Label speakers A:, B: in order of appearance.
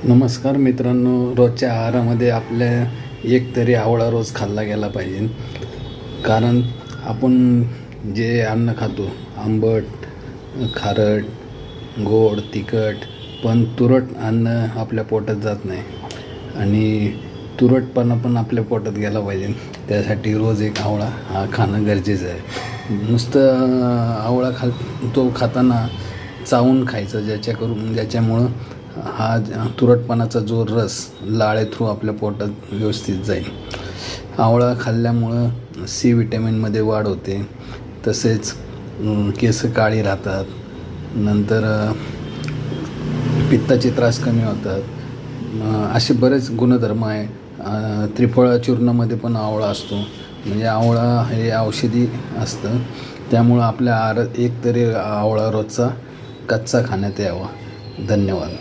A: नमस्कार मित्रांनो, रोजच्या आहारामध्ये आपल्या एक तरी आवळा रोज खाल्ला गेला पाहिजे. कारण आपण जे अन्न खातो आंबट, खारट, गोड, तिखट, पण तुरट अन्न आपल्या पोटात जात नाही आणि तुरटपणा पण आपल्या पोटात गेला पाहिजे. त्यासाठी रोज एक आवळा हा खाणं गरजेचं आहे. नुसतं आवळा तो खाताना चावून खायचं, ज्याच्यामुळं हा तुरटपणाचा जो रस लाळे थ्रू आपल्या पोटात व्यवस्थित जाईल. आवळा खाल्ल्यामुळं सी विटॅमिनमध्ये वाढ होते. तसेच केस काळी राहतात. नंतर पित्ताचे त्रास कमी होतात. असे बरेच गुणधर्म आहे. त्रिफळा चूर्णामध्ये पण आवळा असतो. म्हणजे आवळा हे औषधी असतं. त्यामुळं आपल्या आहारात एक तरी आवळा रोजचा कच्चा खाण्यात यावा. धन्यवाद.